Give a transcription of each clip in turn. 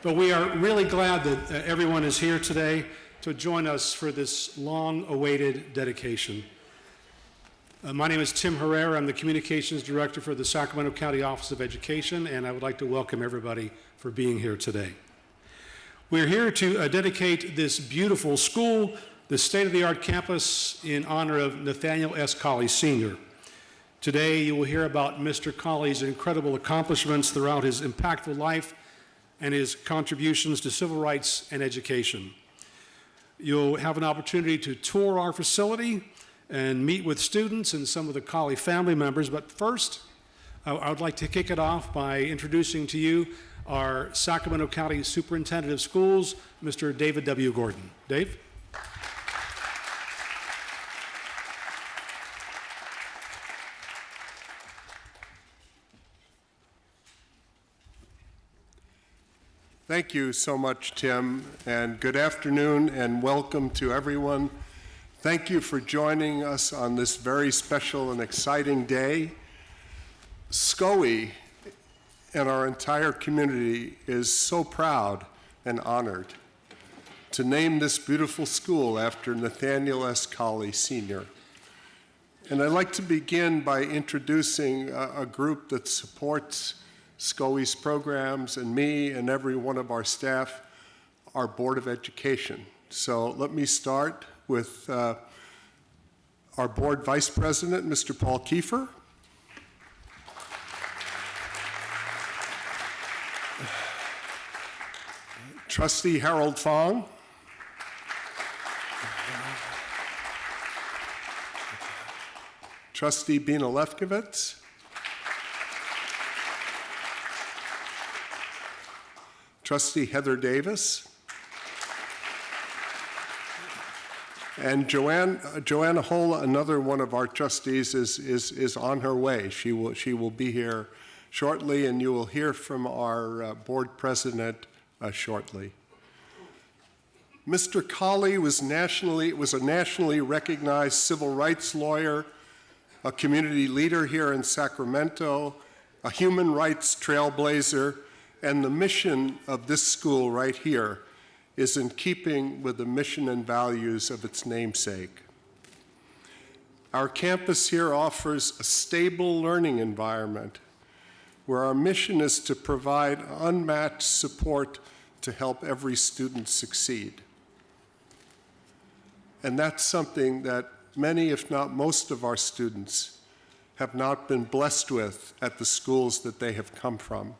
But we are really glad that everyone is here today to join us for this long-awaited dedication. My name is Tim Herrera. I'm the Communications Director for the Sacramento County Office of Education, and I would like to welcome everybody for being here today. We're here to dedicate this beautiful school, the state-of-the-art campus, in honor of Nathaniel S. Colley, Sr. Today, you will hear about Mr. Colley's incredible accomplishments throughout his impactful life and his contributions to civil rights and education. You'll have an opportunity to tour our facility and meet with students and some of the Colley family members. But first, I would like to kick it off by introducing to you our Sacramento County Superintendent of Schools, Mr. David W. Gordon. Dave? Thank you so much, Tim, and good afternoon and welcome to everyone. Thank you for joining us on this very special and exciting day. SCOE and our entire community is so proud and honored to name this beautiful school after Nathaniel S. Colley, Sr. And I'd like to begin by introducing a group that supports SCOE's programs and me and every one of our staff, our Board of Education. So let me start with our Board Vice President, Mr. Paul Kiefer. Trustee Harold Fong. Trustee Bina Lefkowitz. Trustee Heather Davis. And Joanna Hola, another one of our trustees, is on her way. She will be here shortly, and you will hear from our board president shortly. Mr. Colley was a nationally recognized civil rights lawyer, a community leader here in Sacramento, a human rights trailblazer, and the mission of this school right here is in keeping with the mission and values of its namesake. Our campus here offers a stable learning environment where our mission is to provide unmatched support to help every student succeed. And that's something that many, if not most of our students have not been blessed with at the schools that they have come from.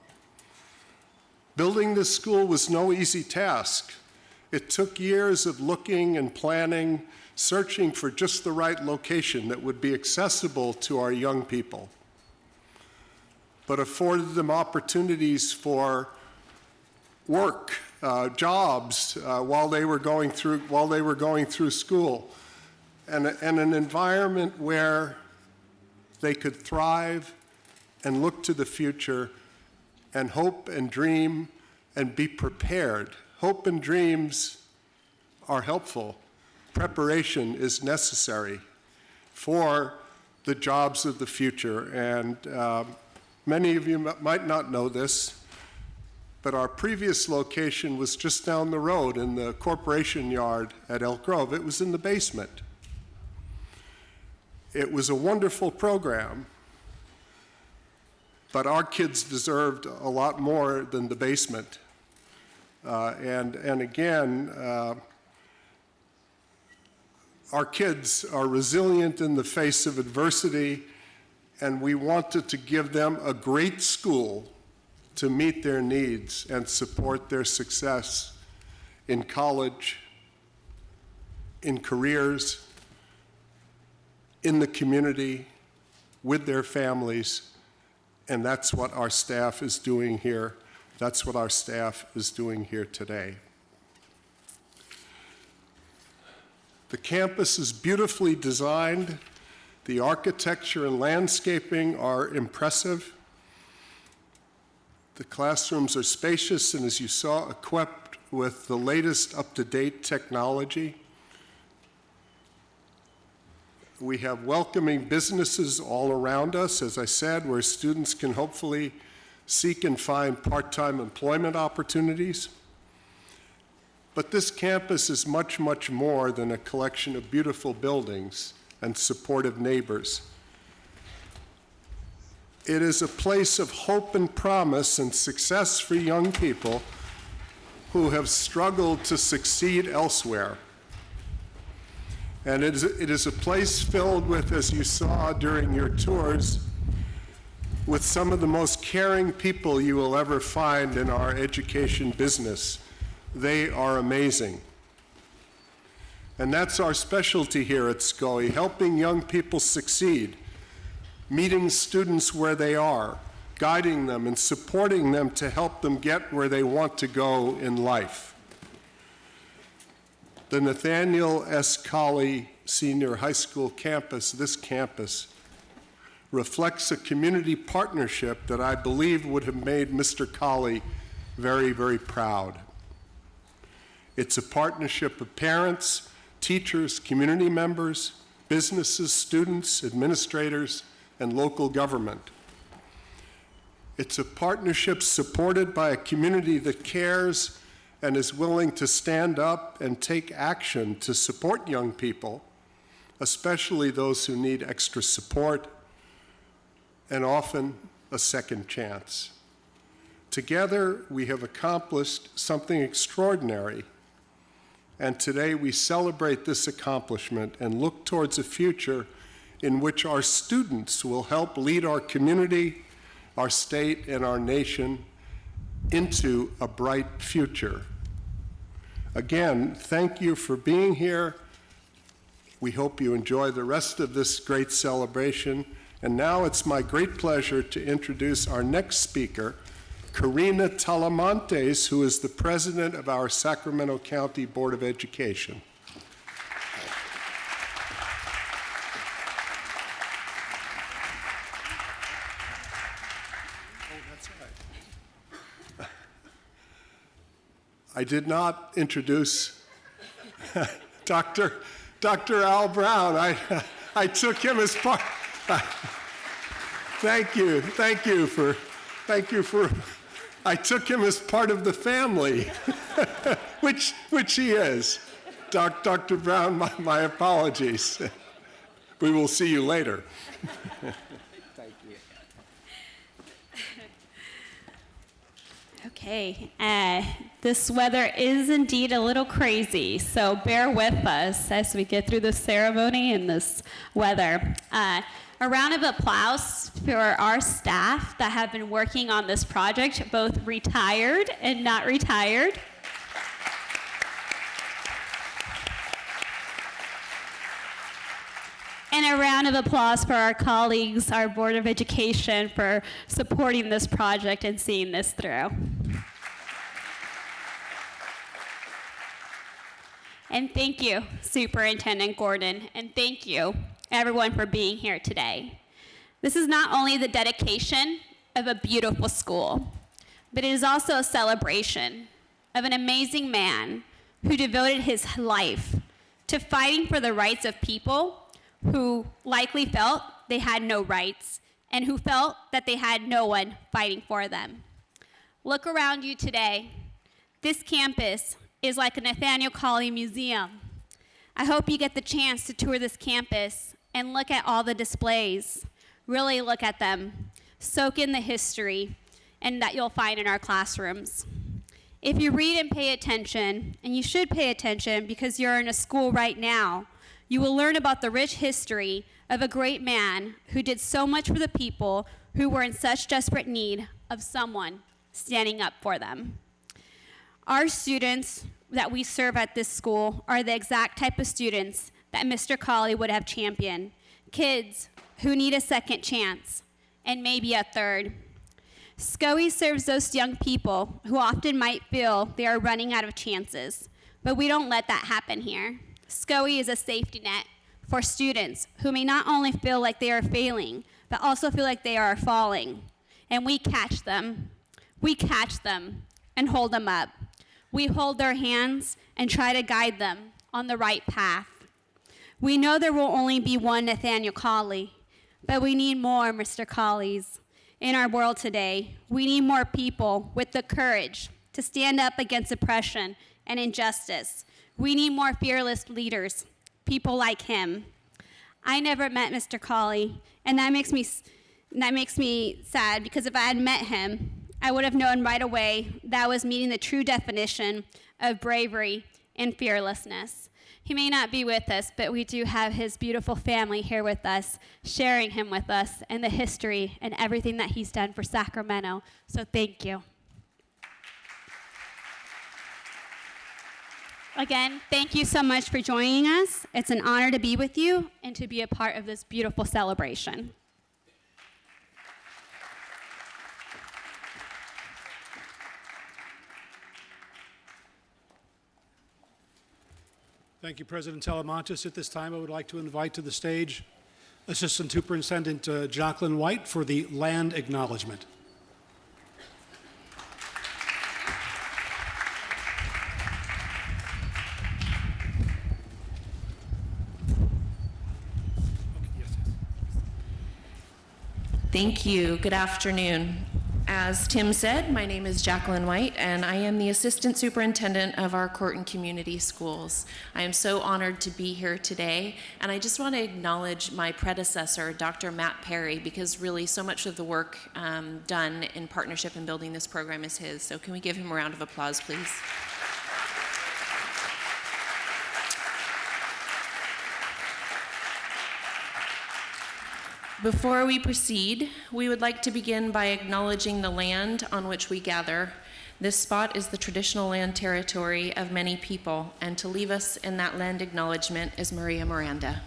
Building this school was no easy task. It took years of looking and planning, searching for just the right location that would be accessible to our young people, but afforded them opportunities for work, jobs while they were going through school, and an environment where they could thrive and look to the future and hope and dream and be prepared. Hope and dreams are helpful. Preparation is necessary for the jobs of the future. And many of you might not know this, but our previous location was just down the road in the corporation yard at Elk Grove. It was in the basement. It was a wonderful program, but our kids deserved a lot more than the basement. And again, our kids are resilient in the face of adversity, and we wanted to give them a great school to meet their needs and support their success in college, in careers, in the community, with their families, and that's what our staff is doing here. That's what our staff is doing here today. The campus is beautifully designed. The architecture and landscaping are impressive. The classrooms are spacious and, as you saw, equipped with the latest up-to-date technology. We have welcoming businesses all around us, as I said, where students can hopefully seek and find part-time employment opportunities. But this campus is much, much more than a collection of beautiful buildings and supportive neighbors. It is a place of hope and promise and success for young people who have struggled to succeed elsewhere. And it is a place filled with, as you saw during your tours, with some of the most caring people you will ever find in our education business. They are amazing. And that's our specialty here at SCOE, helping young people succeed, meeting students where they are, guiding them and supporting them to help them get where they want to go in life. The Nathaniel S. Colley Senior High School campus, this campus, reflects a community partnership that I believe would have made Mr. Colley very, very proud. It's a partnership of parents, teachers, community members, businesses, students, administrators, and local government. It's a partnership supported by a community that cares and is willing to stand up and take action to support young people, especially those who need extra support and often a second chance. Together, we have accomplished something extraordinary, and today we celebrate this accomplishment and look towards a future in which our students will help lead our community, our state, and our nation into a bright future. Again, thank you for being here. We hope you enjoy the rest of this great celebration. And now it's my great pleasure to introduce our next speaker, Karina Talamantes, who is the president of our Sacramento County Board of Education. I did not introduce Dr. Al Brown. I took him as part. Thank you for. I took him as part of the family, which he is. Dr. Brown, my apologies. We will see you later. Thank you. Okay, this weather is indeed a little crazy, so bear with us as we get through the ceremony in this weather. A round of applause for our staff that have been working on this project, both retired and not retired. And a round of applause for our colleagues, our Board of Education, for supporting this project and seeing this through. And thank you, Superintendent Gordon, and thank you, everyone, for being here today. This is not only the dedication of a beautiful school, but it is also a celebration of an amazing man who devoted his life to fighting for the rights of people who likely felt they had no rights and who felt that they had no one fighting for them. Look around you today. This campus is like a Nathaniel Colley museum. I hope you get the chance to tour this campus and look at all the displays. Really look at them. Soak in the history and that you'll find in our classrooms. If you read and pay attention, and you should pay attention because you're in a school right now, you will learn about the rich history of a great man who did so much for the people who were in such desperate need of someone standing up for them. Our students that we serve at this school are the exact type of students that Mr. Colley would have championed. Kids who need a second chance and maybe a third. SCOE serves those young people who often might feel they are running out of chances, but we don't let that happen here. SCOE is a safety net for students who may not only feel like they are failing, but also feel like they are falling. And we catch them. We catch them and hold them up. We hold their hands and try to guide them on the right path. We know there will only be one Nathaniel Colley, but we need more Mr. Colleys. in our world today. We need more people with the courage to stand up against oppression and injustice. We need more fearless leaders, people like him. I never met Mr. Colley, and that makes me sad, because if I had met him, I would have known right away that I was meeting the true definition of bravery and fearlessness. He may not be with us, but we do have his beautiful family here with us, sharing him with us and the history and everything that he's done for Sacramento. So thank you. Again, thank you so much for joining us. It's an honor to be with you and to be a part of this beautiful celebration. Thank you, President Telemontis. At this time, I would like to invite to the stage Assistant Superintendent Jacqueline White for the Land Acknowledgement. Thank you. Good afternoon. As Tim said, my name is Jacqueline White, and I am the Assistant Superintendent of our Corton Community Schools. I am so honored to be here today, and I just want to acknowledge my predecessor, Dr. Matt Perry, because really so much of the work done in partnership in building this program is his. So can we give him a round of applause, please? Before we proceed, we would like to begin by acknowledging the land on which we gather. This spot is the traditional land territory of many people, and to leave us in that land acknowledgement is Maria Miranda.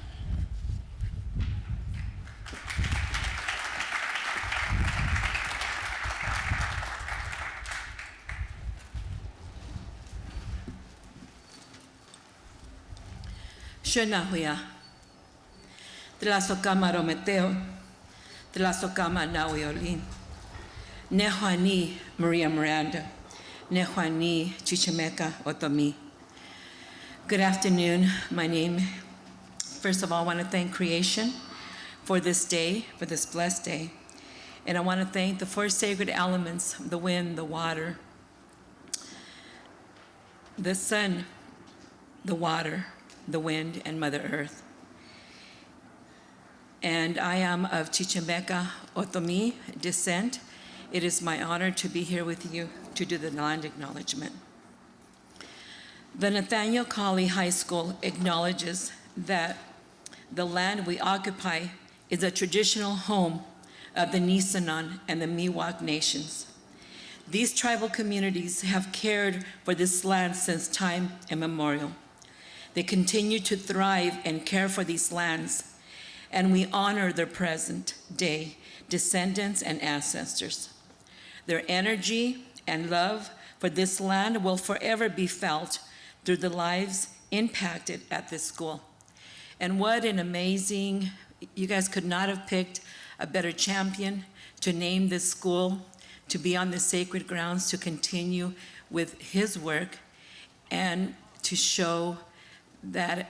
Shenahuya. Tlasokama Rometeo, Tlasokama Nawiolin, Nehuani Maria Miranda, Nehuani Chichimeca Otomi. Good afternoon. My name, first of all, I want to thank creation for this day, for this blessed day. And I want to thank the four sacred elements, the wind, the water, the sun, the water, the wind, and Mother Earth. And I am of Chichimeca Otomi descent. It is my honor to be here with you to do the land acknowledgement. The Nathaniel Colley High School acknowledges that the land we occupy is a traditional home of the Nisenan and the Miwok nations. These tribal communities have cared for this land since time immemorial. They continue to thrive and care for these lands, and we honor their present day descendants and ancestors. Their energy and love for this land will forever be felt through the lives impacted at this school. And what an amazing, you guys could not have picked a better champion to name this school, to be on the sacred grounds, to continue with his work, and to show that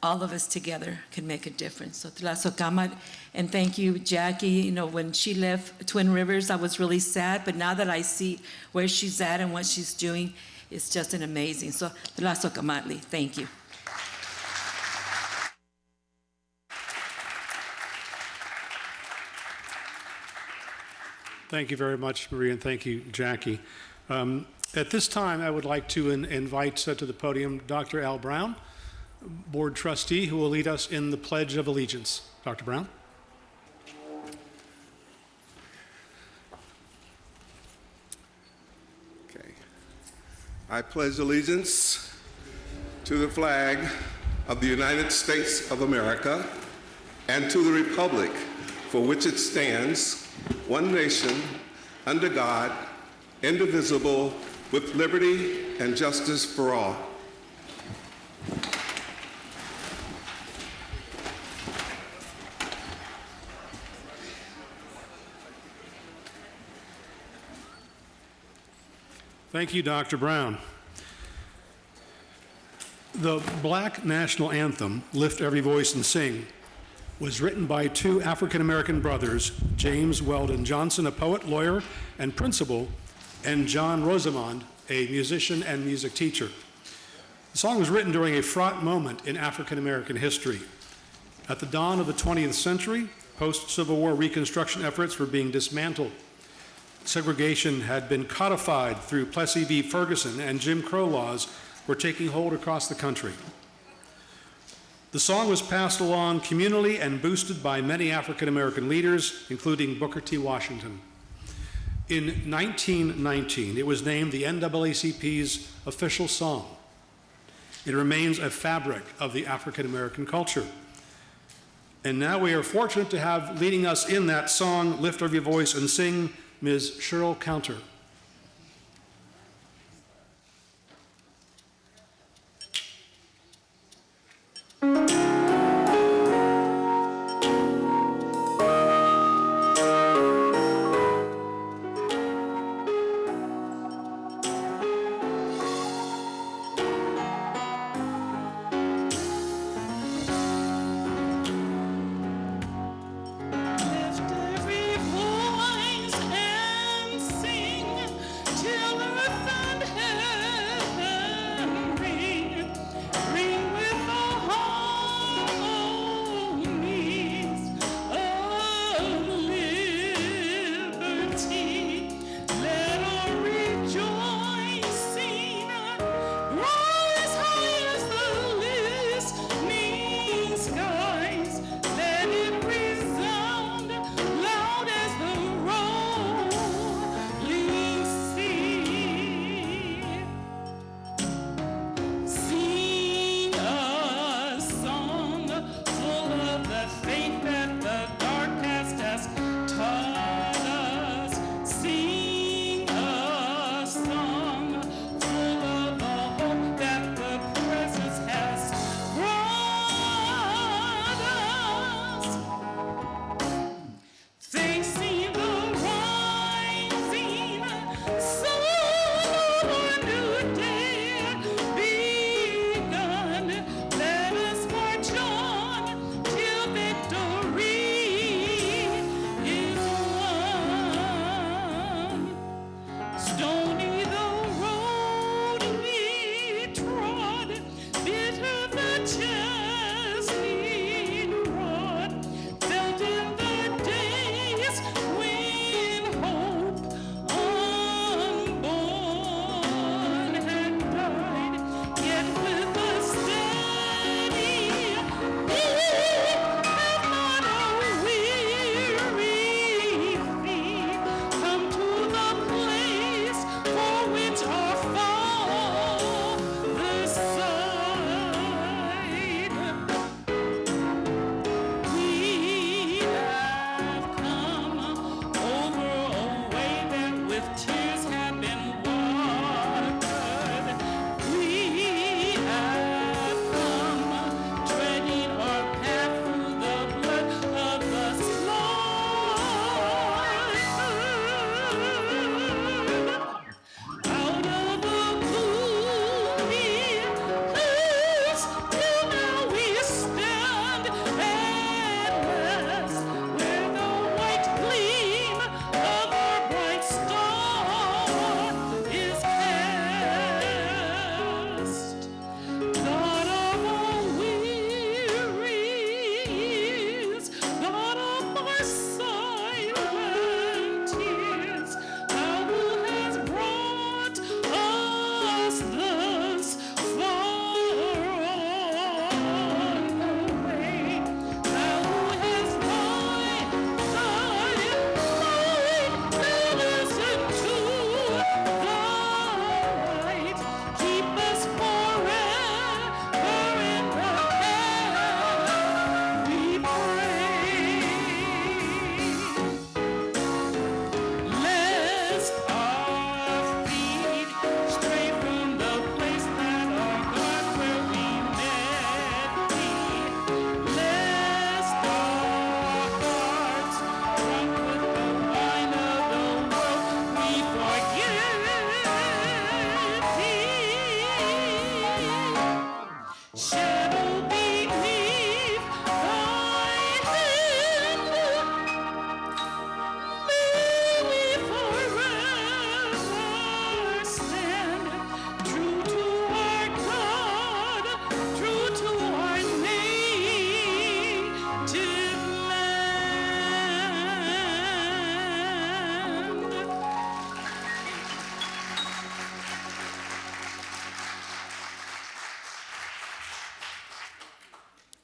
all of us together can make a difference. So Tlasokamat, and thank you, Jackie. You know, when she left Twin Rivers, I was really sad, but now that I see where she's at and what she's doing, it's just an amazing. So Tlasokamatli, thank you. Thank you very much, Maria, and thank you, Jackie. At this time, I would like to invite to the podium Dr. Al Brown, Board Trustee, who will lead us in the Pledge of Allegiance. Dr. Brown. Okay. I pledge allegiance to the flag of the United States of America and to the republic for which it stands, one nation, under God, indivisible, with liberty and justice for all. Thank you, Dr. Brown. The Black National Anthem, Lift Every Voice and Sing, was written by two African-American brothers, James Weldon Johnson, a poet, lawyer, and principal, and John Rosamond, a musician and music teacher. The song was written during a fraught moment in African-American history. At the dawn of the 20th century, post-Civil War Reconstruction efforts were being dismantled. Segregation had been codified through Plessy v. Ferguson, and Jim Crow laws were taking hold across the country. The song was passed along communally and boosted by many African-American leaders, including Booker T. Washington. In 1919, it was named the NAACP's official song. It remains a fabric of the African-American culture. And now we are fortunate to have leading us in that song, Lift Up Your Voice and Sing, Ms. Cheryl Counter. Lift every voice and sing.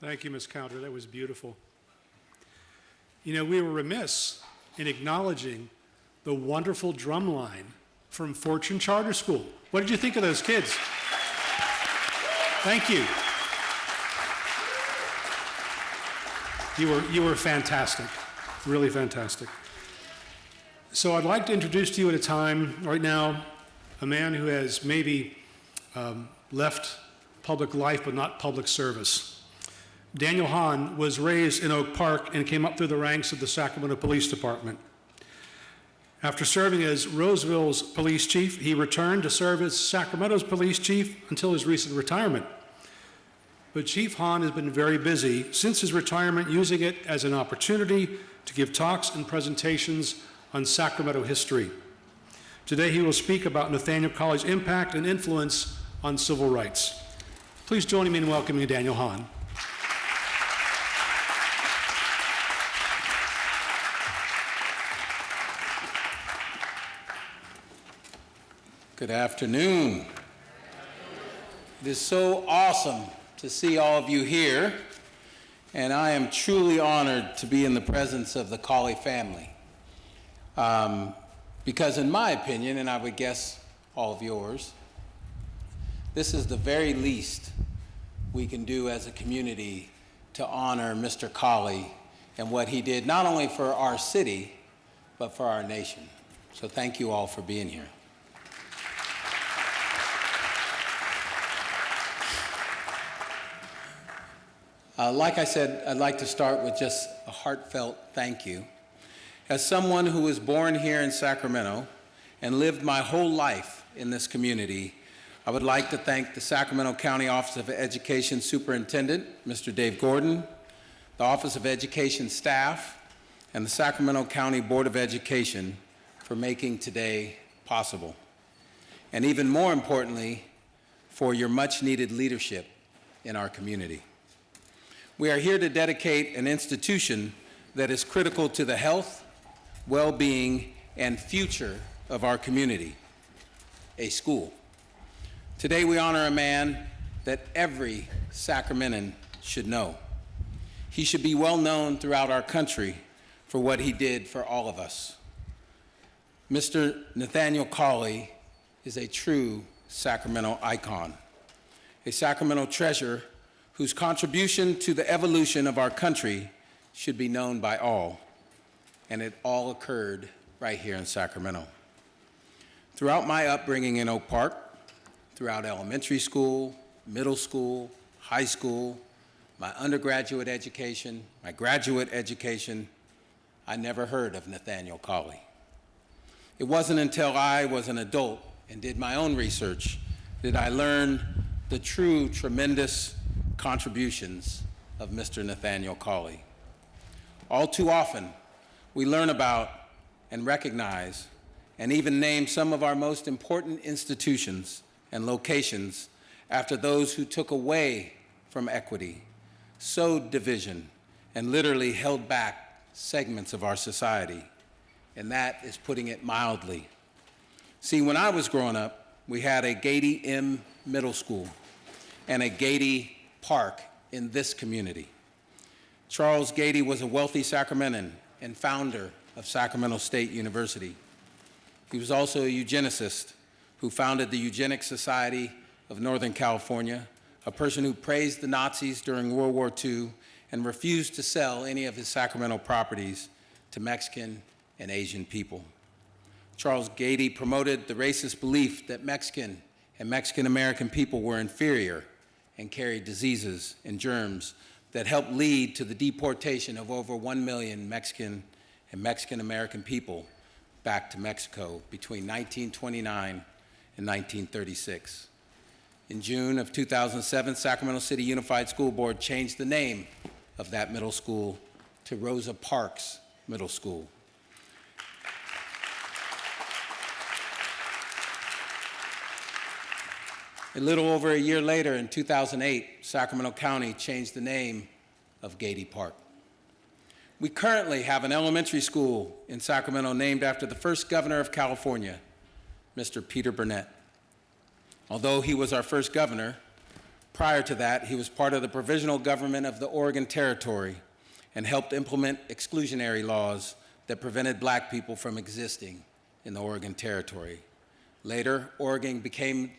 Thank you, Ms. Counter. That was beautiful. You know, we were remiss in acknowledging the wonderful drum line from Fortune Charter School. What did you think of those kids? Thank you. You were fantastic, really fantastic. So I'd like to introduce to you at a time right now a man who has maybe left public life but not public service. Daniel Hahn was raised in Oak Park and came up through the ranks of the Sacramento Police Department. After serving as Roseville's police chief, he returned to serve as Sacramento's police chief until his recent retirement. But Chief Hahn has been very busy since his retirement, using it as an opportunity to give talks and presentations on Sacramento history. Today he will speak about Nathaniel Colley's impact and influence on civil rights. Please join me in welcoming Daniel Hahn. Good afternoon. It is so awesome to see all of you here, and I am truly honored to be in the presence of the Colley family. Because in my opinion, and I would guess all of yours, this is the very least we can do as a community to honor Mr. Colley and what he did not only for our city, but for our nation. So thank you all for being here. Like I said, I'd like to start with just a heartfelt thank you. As someone who was born here in Sacramento and lived my whole life in this community, I would like to thank the Sacramento County Office of Education Superintendent, Mr. Dave Gordon, the Office of Education staff, and the Sacramento County Board of Education for making today possible. And even more importantly, for your much-needed leadership in our community. We are here to dedicate an institution that is critical to the health, well-being, and future of our community, a school. Today we honor a man that every Sacramentan should know. He should be well known throughout our country for what he did for all of us. Mr. Nathaniel Colley is a true Sacramento icon, a Sacramento treasure whose contribution to the evolution of our country should be known by all. And it all occurred right here in Sacramento. Throughout my upbringing in Oak Park, throughout elementary school, middle school, high school, my undergraduate education, my graduate education, I never heard of Nathaniel Colley. It wasn't until I was an adult and did my own research that I learned the true tremendous contributions of Mr. Nathaniel Colley. All too often, we learn about and recognize and even name some of our most important institutions and locations after those who took away from equity, sowed division, and literally held back segments of our society. And that is putting it mildly. See, when I was growing up, we had a Gady M Middle School and a Gady Park in this community. Charles Gady was a wealthy Sacramentan and founder of Sacramento State University. He was also a eugenicist who founded the Eugenics Society of Northern California, a person who praised the Nazis during World War II and refused to sell any of his Sacramento properties to Mexican and Asian people. Charles Gady promoted the racist belief that Mexican and Mexican-American people were inferior and carried diseases and germs that helped lead to the deportation of over 1 million Mexican and Mexican-American people back to Mexico between 1929 and 1936. In June of 2007, Sacramento City Unified School Board changed the name of that middle school to Rosa Parks Middle School. A little over a year later, in 2008, Sacramento County changed the name of Gady Park. We currently have an elementary school in Sacramento named after the first governor of California, Mr. Peter Burnett. Although he was our first governor, Prior to that, he was part of the provisional government of the Oregon Territory and helped implement exclusionary laws that prevented black people from existing in the Oregon Territory. Later, Oregon became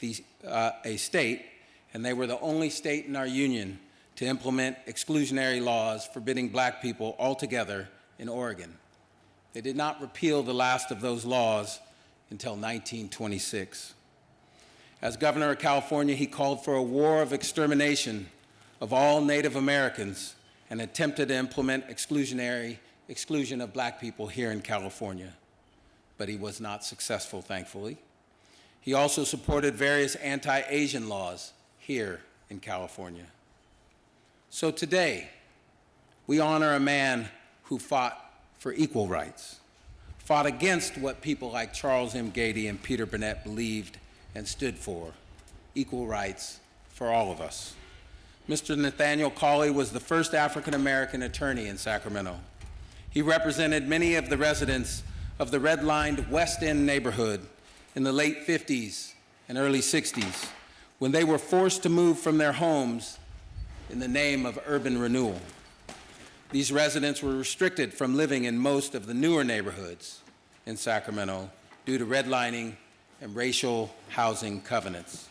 a state, and they were the only state in our union to implement exclusionary laws forbidding black people altogether in Oregon. They did not repeal the last of those laws until 1926. As governor of California, he called for a war of extermination of all Native Americans and attempted to implement exclusion of black people here in California. But he was not successful, thankfully. He also supported various anti-Asian laws here in California. So today, we honor a man who fought for equal rights, fought against what people like Charles M. Gady and Peter Burnett believed and stood for, equal rights for all of us. Mr. Nathaniel Colley was the first African-American attorney in Sacramento. He represented many of the residents of the red-lined West End neighborhood in the late 50s and early 60s when they were forced to move from their homes in the name of urban renewal. These residents were restricted from living in most of the newer neighborhoods in Sacramento due to redlining and racial housing covenants.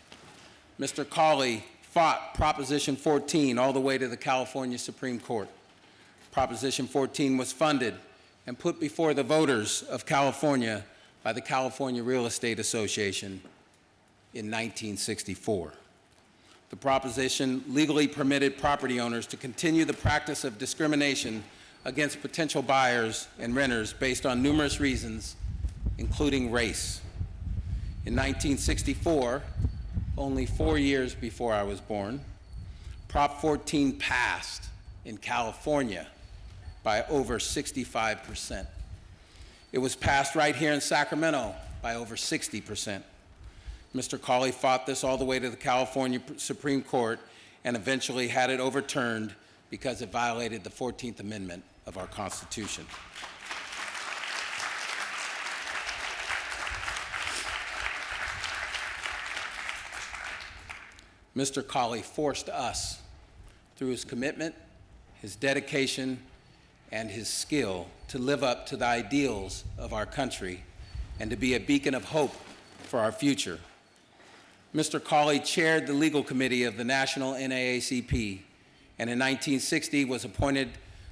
Mr. Colley fought Proposition 14 all the way to the California Supreme Court. Proposition 14 was funded and put before the voters of California by the California Real Estate Association in 1964. The proposition legally permitted property owners to continue the practice of discrimination against potential buyers and renters based on numerous reasons, including race. In 1964, only 4 years before I was born, Prop 14 passed in California by over 65%. It was passed right here in Sacramento by over 60%. Mr. Colley fought this all the way to the California Supreme Court and eventually had it overturned because it violated the 14th Amendment of our Constitution. Mr. Colley forced us, through his commitment, his dedication, and his skill, to live up to the ideals of our country and to be a beacon of hope for our future. Mr. Colley chaired the legal committee of the National NAACP, and in 1960 was appointed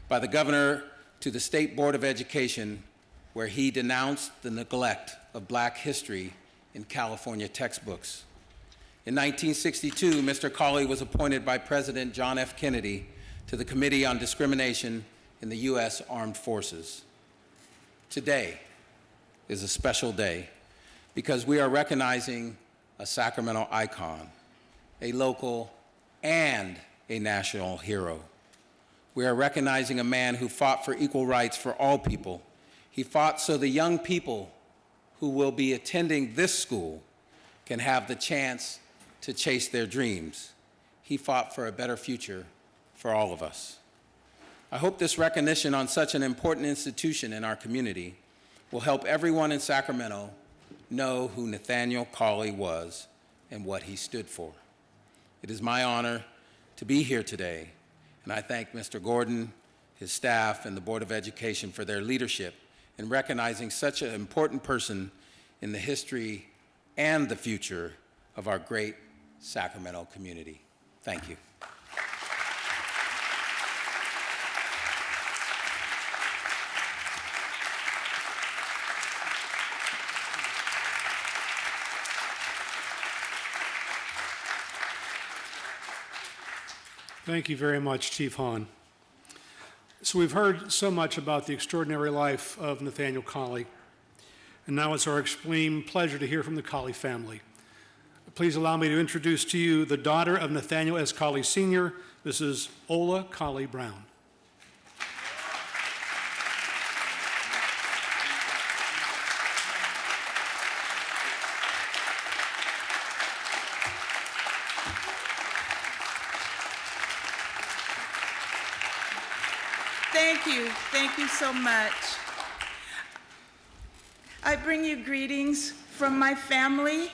by the governor to the State Board of Education, where he denounced the neglect of black history in California textbooks. In 1962, Mr. Colley was appointed by President John F. Kennedy to the Committee on Discrimination in the U.S. Armed Forces. Today is a special day because we are recognizing a Sacramento icon, a local and a national hero. We are recognizing a man who fought for equal rights for all people. He fought so the young people who will be attending this school can have the chance to chase their dreams. He fought for a better future for all of us. I hope this recognition on such an important institution in our community will help everyone in Sacramento know who Nathaniel Colley was and what he stood for. It is my honor to be here today, and I thank Mr. Gordon, his staff, and the Board of Education for their leadership in recognizing such an important person in the history and the future of our great Sacramento community. Thank you. Thank you very much, Chief Hahn. So we've heard so much about the extraordinary life of Nathaniel Colley, and now it's our extreme pleasure to hear from the Colley family. Please allow me to introduce to you the daughter of Nathaniel S. Colley Sr., Mrs. Ola Colley Brown. Thank you so much. I bring you greetings from my family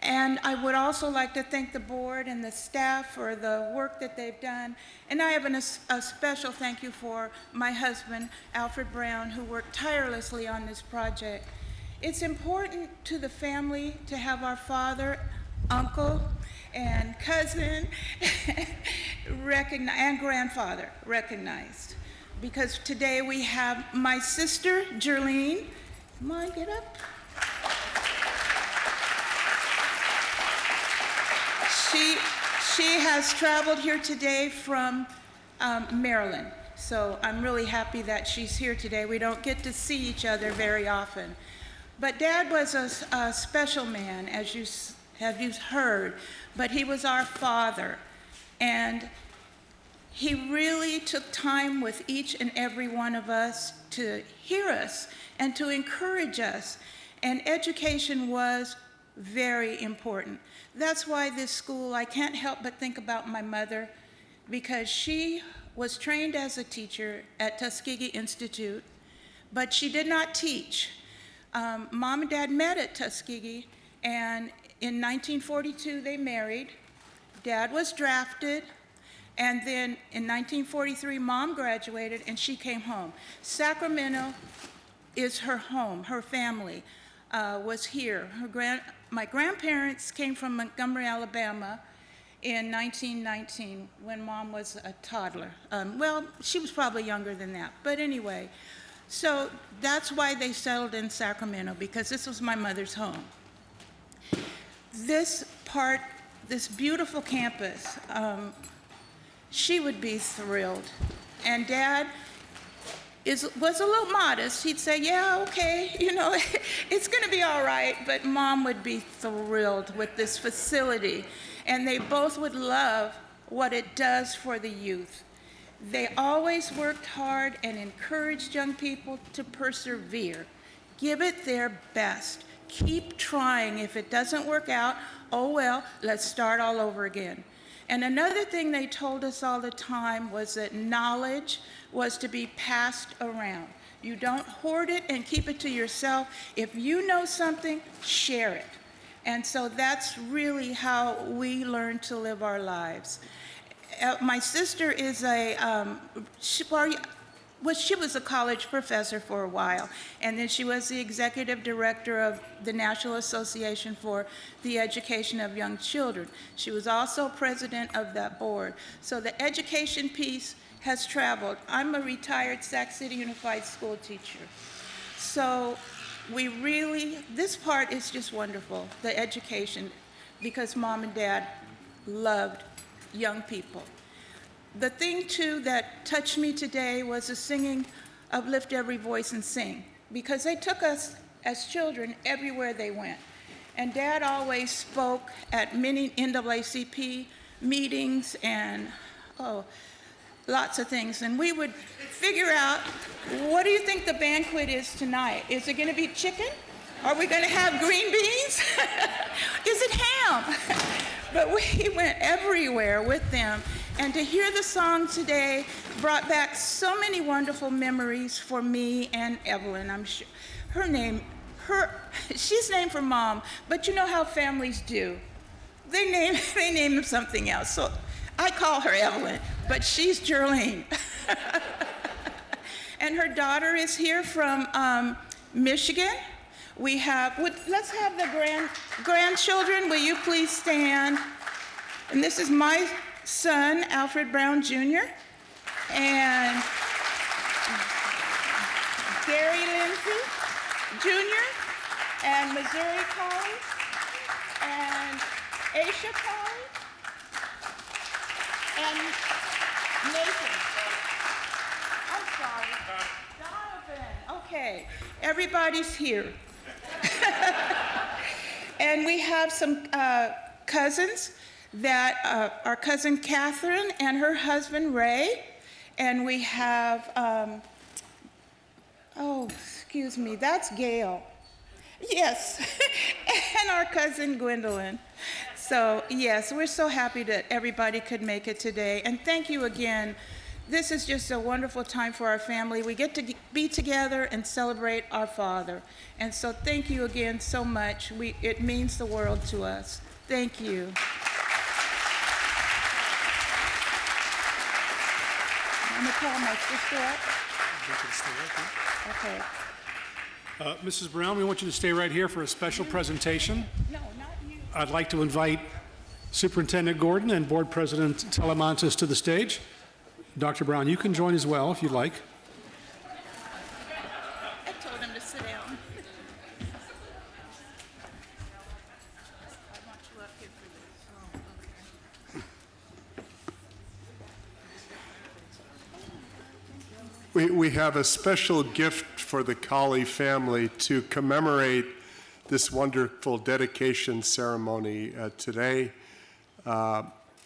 And I would also like to thank the board and the staff for the work that they've done. And I have a special thank you for my husband, Alfred Brown, who worked tirelessly on this project. It's important to the family to have our father, uncle, and cousin and grandfather recognized. Because today we have my sister, Jerlene. Come on, get up. She has traveled here today from Maryland. So I'm really happy that she's here today. We don't get to see each other very often. But Dad was a special man, as you've heard, but he was our father. And he really took time with each and every one of us to hear us and to encourage us. And education was very important. That's why this school, I can't help but think about my mother, because she was trained as a teacher at Tuskegee Institute, but she did not teach. Mom and Dad met at Tuskegee, and in 1942 they married. Dad was drafted, and then in 1943 Mom graduated and she came home. Sacramento is her home. Her family was here. My grandparents came from Montgomery, Alabama in 1919 when Mom was a toddler. Well, she was probably younger than that, but anyway. So that's why they settled in Sacramento, because this was my mother's home. This beautiful campus, she would be thrilled. And Dad was a little modest. He'd say, yeah, okay, it's gonna be all right, but Mom would be thrilled with this facility. And they both would love what it does for the youth. They always worked hard and encouraged young people to persevere. Give it their best. Keep trying. If it doesn't work out, oh well, let's start all over again. And another thing they told us all the time was that knowledge was to be passed around. You don't hoard it and keep it to yourself. If you know something, share it. And so that's really how we learn to live our lives. My sister is she was a college professor for a while, and then she was the executive director of the National Association for the Education of Young Children. She was also president of that board. So the education piece has traveled. I'm a retired Sac City Unified School teacher. So this part is just wonderful, the education, because Mom and Dad loved young people. The thing, too, that touched me today was the singing of Lift Every Voice and Sing, because they took us as children everywhere they went. And Dad always spoke at many NAACP meetings and, lots of things. And we would figure out, what do you think the banquet is tonight? Is it gonna be chicken? Are we gonna have green beans? Is it ham? But we went everywhere with them. And to hear the song today brought back so many wonderful memories for me and Evelyn. I'm sure she's named for Mom, but you know how families do. They name them something else. So I call her Evelyn, but she's Jerlene. And her daughter is here from Michigan. Let's have the grandchildren. Will you please stand? And this is my son, Alfred Brown Jr., and Gary Lindsay Jr., and Missouri Colley, and Aisha Colley, and Nathan. I'm sorry. Donovan. Okay, everybody's here. And we have some cousins that our cousin Catherine and her husband Ray, and we have, excuse me, that's Gail. Yes, and our cousin Gwendolyn. So yes, we're so happy that everybody could make it today. And thank you again This is just a wonderful time for our family. We get to be together and celebrate our father. And so thank you again so much. It means the world to us. Thank you. I'm going to call my sister up. Okay. Mrs. Brown, we want you to stay right here for a special presentation. No, not you. I'd like to invite Superintendent Gordon and Board President Telemontes to the stage. Dr. Brown, you can join as well if you'd like. I told him to sit down. I want you up here for this. We have a special gift for the Colley family to commemorate this wonderful dedication ceremony today.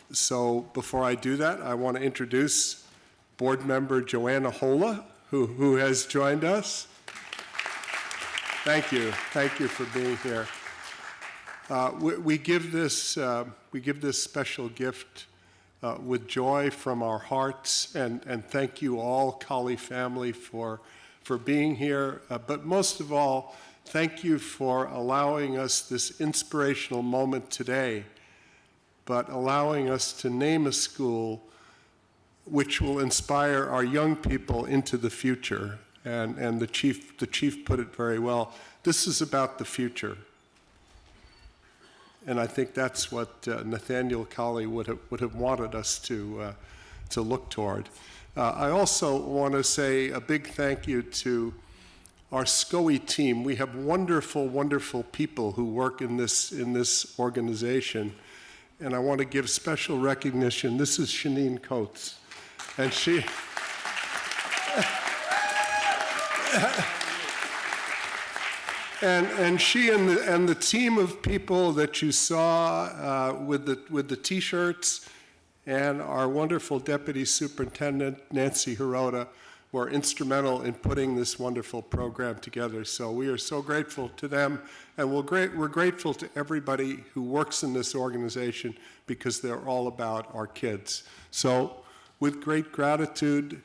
So before I do that, I want to introduce board member Joanna Hola, who has joined us. Thank you. Thank you for being here. We give this special gift with joy from our hearts, and thank you all, Colley family, for being here. But most of all, thank you for allowing us this inspirational moment today, but allowing us to name a school which will inspire our young people into the future. And the chief put it very well. This is about the future. And I think that's what Nathaniel Colley would have wanted us to look toward. I also want to say a big thank you to our SCOE team. We have wonderful, wonderful people who work in this organization. And I want to give special recognition. This is Shanine Coates. And she... And she and the team of people that you saw with the T-shirts, and our wonderful Deputy Superintendent, Nancy Herrera, were instrumental in putting this wonderful program together. So we are so grateful to them, and we're grateful to everybody who works in this organization, because they're all about our kids. So with great gratitude,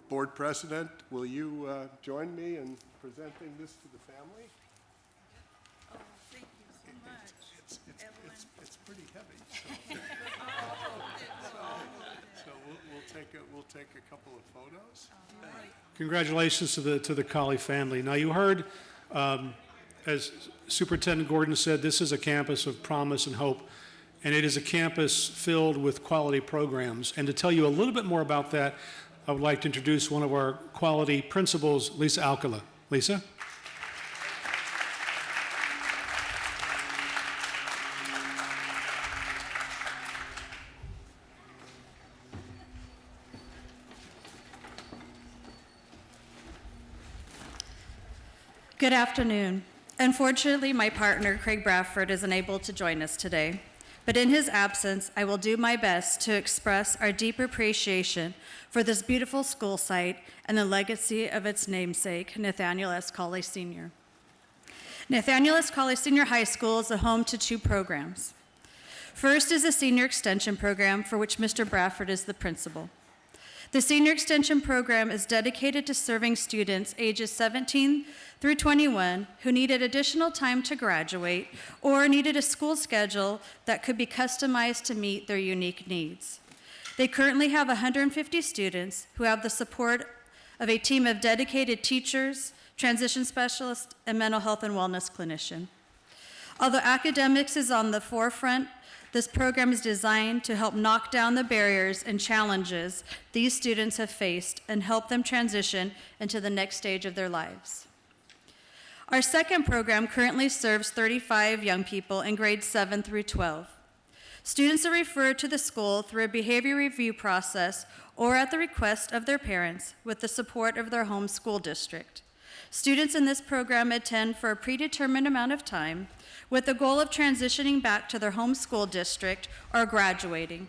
Board President, will you join me in presenting this to the family? Oh, thank you so much. It's pretty heavy. So we'll take a couple of photos. Congratulations to the Colley family. Now you heard, as Superintendent Gordon said, this is a campus of promise and hope, and it is a campus filled with quality programs. And to tell you a little bit more about that, I would like to introduce one of our quality principals, Lisa Alcala. Lisa? Good afternoon. Unfortunately, my partner, Craig Bradford, is unable to join us today. But in his absence, I will do my best to express our deep appreciation for this beautiful school site and the legacy of its namesake, Nathaniel S. Colley Sr. Nathaniel S. Colley Senior High School is a home to two programs. First is the Senior Extension Program, for which Mr. Bradford is the principal. The Senior Extension Program is dedicated to serving students ages 17 through 21 who needed additional time to graduate or needed a school schedule that could be customized to meet their unique needs. They currently have 150 students who have the support of a team of dedicated teachers, transition specialists, and mental health and wellness clinician. Although academics is on the forefront, this program is designed to help knock down the barriers and challenges these students have faced and help them transition into the next stage of their lives. Our second program currently serves 35 young people in grades 7 through 12. Students are referred to the school through a behavior review process or at the request of their parents with the support of their home school district. Students in this program attend for a predetermined amount of time with the goal of transitioning back to their home school district or graduating.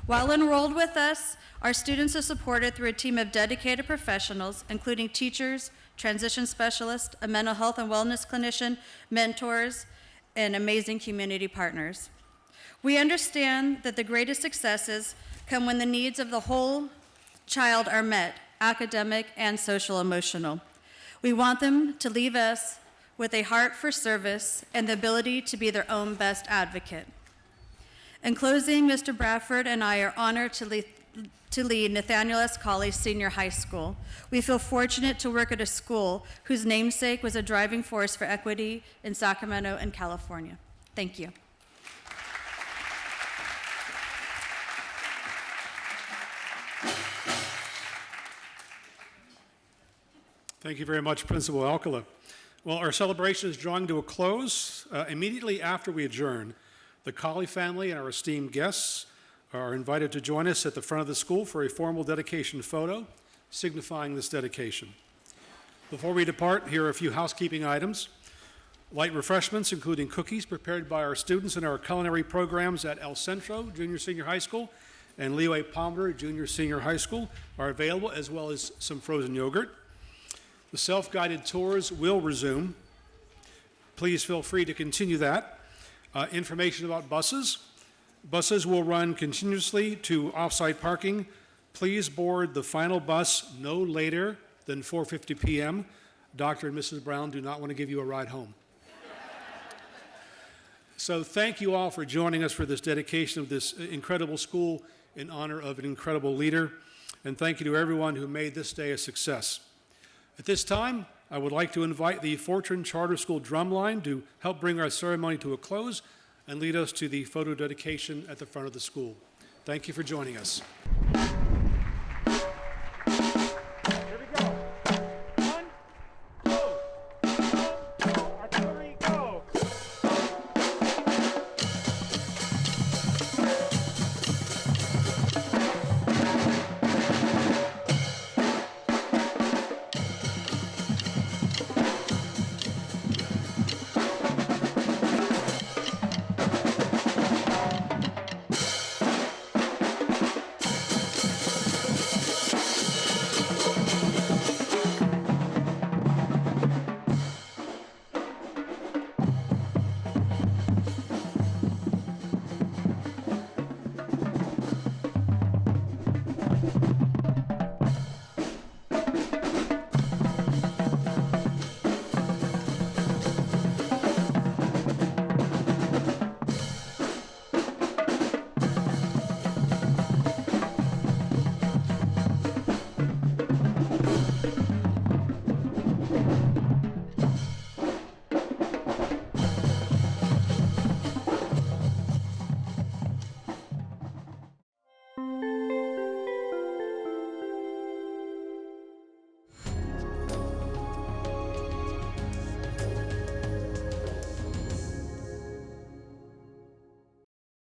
While enrolled with us, our students are supported through a team of dedicated professionals, including teachers, transition specialists, a mental health and wellness clinician, mentors, and amazing community partners. We understand that the greatest successes come when the needs of the whole child are met, academic and social emotional. We want them to leave us with a heart for service and the ability to be their own best advocate. In closing, Mr. Bradford and I are honored to lead Nathaniel S. Colley Senior High School. We feel fortunate to work at a school whose namesake was a driving force for equity in Sacramento and California. Thank you. Thank you very much, Principal Alcala. Well, our celebration is drawing to a close. Immediately after we adjourn, the Colley family and our esteemed guests are invited to join us at the front of the school for a formal dedication photo signifying this dedication. Before we depart, here are a few housekeeping items. Light refreshments, including cookies prepared by our students in our culinary programs at El Centro Junior Senior High School and Leo A. Palmer Junior Senior High School, are available, as well as some frozen yogurt. The self-guided tours will resume. Please feel free to continue that. Information about buses. Buses will run continuously to off-site parking. Please board the final bus no later than 4:50 p.m. Dr. and Mrs. Brown do not want to give you a ride home. So thank you all for joining us for this dedication of this incredible school in honor of an incredible leader. And thank you to everyone who made this day a success. At this time, I would like to invite the Fortune Charter School drumline to help bring our ceremony to a close and lead us to the photo dedication at the front of the school. Thank you for joining us.